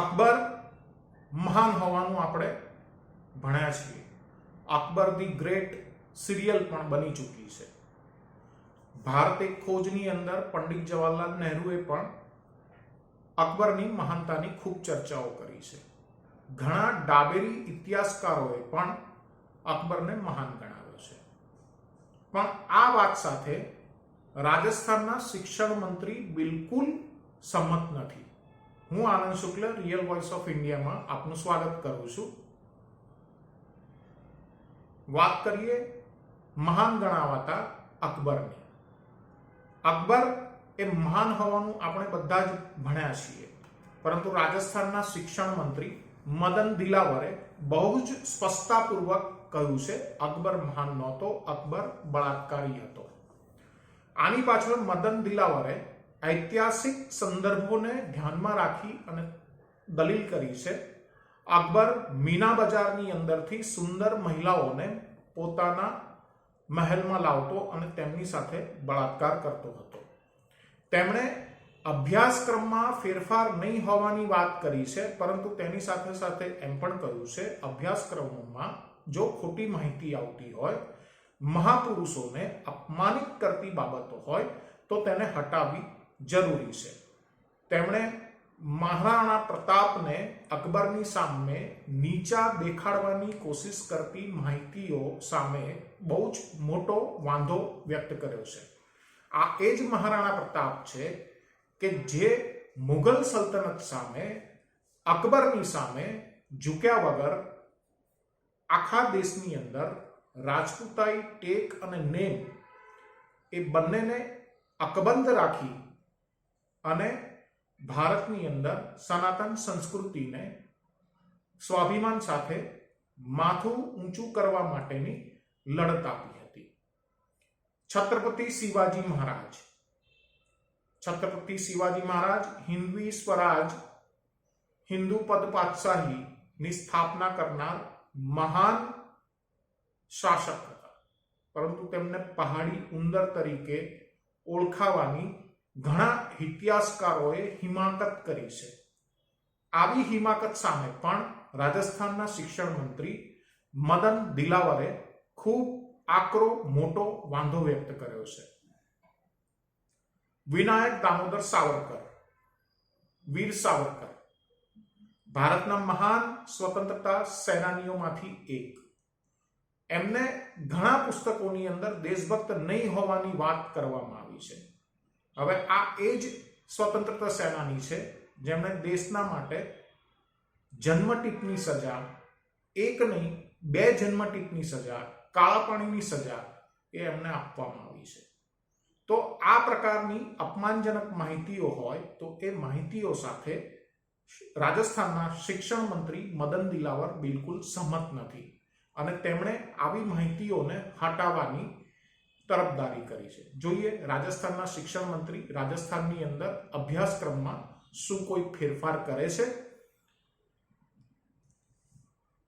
અકબર મહાન હોવાનું આપણે ભણ્યા છીએ. અકબર ધી ગ્રેટ સિરિયલ પણ બની ચૂકી છે. ભારત એક ખોજની અંદર પંડિત જવાહરલાલ નહેરુએ પણ અકબરની મહાનતાની ખૂબ ચર્ચાઓ કરી છે. ઘણા ડાબેરી ઇતિહાસકારોએ પણ અકબરને મહાન ગણાવ્યો છે. પણ આ વાત સાથે રાજસ્થાનના શિક્ષણ મંત્રી બિલકુલ સંમત નથી. હું આનંદ શુક્લ રિયલ વોઇસ ઓફ ઇન્ડિયામાં આપનું સ્વાગત કરું છું. વાત કરીએ મહાન ગણાવાતા અકબરની. અકબર એ મહાન હોવાનું આપણે બધા જ ભણ્યા છીએ, પરંતુ રાજસ્થાનના શિક્ષણ મંત્રી મદન દિલાવરે બહુ જ સ્પષ્ટતાપૂર્વક કહ્યું છે અકબર મહાન નહોતો, અકબર બળાત્કારી હતો. આની પાછળ મદન દિલાવરે ઐતિહાસિક સંદર્ભોને ધ્યાનમાં રાખી અને દલીલ કરી છે. અકબર મીના બજારની અંદરથી સુંદર મહિલાઓને પોતાના મહેલમાં લાવતો અને તેમની સાથે બળાત્કાર કરતો હતો. તેમણે અભ્યાસક્રમમાં ફેરફાર નહીં હોવાની વાત કરી છે, પરંતુ તેની સાથે સાથે એમ પણ કહ્યું છે અભ્યાસક્રમોમાં જો ખોટી માહિતી આવતી હોય, મહાપુરુષોને અપમાનિત કરતી બાબતો હોય તો તેને હટાવવી જરૂરી છે. તેમણે મહારાણા પ્રતાપને અકબરની સામે નીચા દેખાડવાની કોશિશ કરતી માહિતીઓ સામે બહુ જ મોટો વાંધો વ્યક્ત કર્યો છે. આ એ જ મહારાણા પ્રતાપ છે કે જે મુઘલ સલ્તનત સામે અકબરની સામે ઝૂક્યા વગર આખા દેશની અંદર રાજપૂતાઈ, ટેક અને નેમ એ બંનેને અકબંધ રાખી અને ભારતની અંદર સનાતન સંસ્કૃતિને સ્વાભિમાન સાથે માથું ઊંચું કરવા માટેની લડત આપી હતી. છત્રપતિ શિવાજી મહારાજ હિન્દવી સ્વરાજ, હિન્દુ પદ પાતશાહીની સ્થાપના કરનાર મહાન શાસક હતા, પરંતુ તેમને પહાડી ઉંદર તરીકે ઓળખાવાની ઘણા ઇતિહાસકારોએ હિમાકત કરી છે. આવી હિમાકત સામે પણ રાજસ્થાનના શિક્ષણ મંત્રી મદન દિલાવરે ખૂબ આકરો મોટો વાંધો વ્યક્ત કર્યો છે. વિનાયક દામોદર સાવરકર, વીર સાવરકર ભારતના મહાન સ્વતંત્રતા સેનાનીઓમાંથી એક. એમને ઘણા પુસ્તકોની અંદર દેશભક્ત નહીં હોવાની વાત કરવામાં આવી છે. હવે આ એ જ સ્વતંત્રતા સેનાની છે જેમણે દેશના માટે જન્મટીપની સજા, એક નહીં 2 જન્મટીપની સજા, કાળા પાણીની સજા એ એમને આપવામાં આવી છે. તો આ પ્રકારની અપમાનજનક માહિતીઓ હોય તો એ માહિતીઓ સાથે રાજસ્થાનના શિક્ષણ મંત્રી મદન દિલાવર બિલકુલ સહમત નથી અને તેમણે આવી માહિતીઓને હટાવવાની તરફદારી કરી છે. જોઈએ રાજસ્થાનના શિક્ષણ મંત્રી રાજસ્થાનની અંદર અભ્યાસક્રમમાં શું કોઈ ફેરફાર કરે છે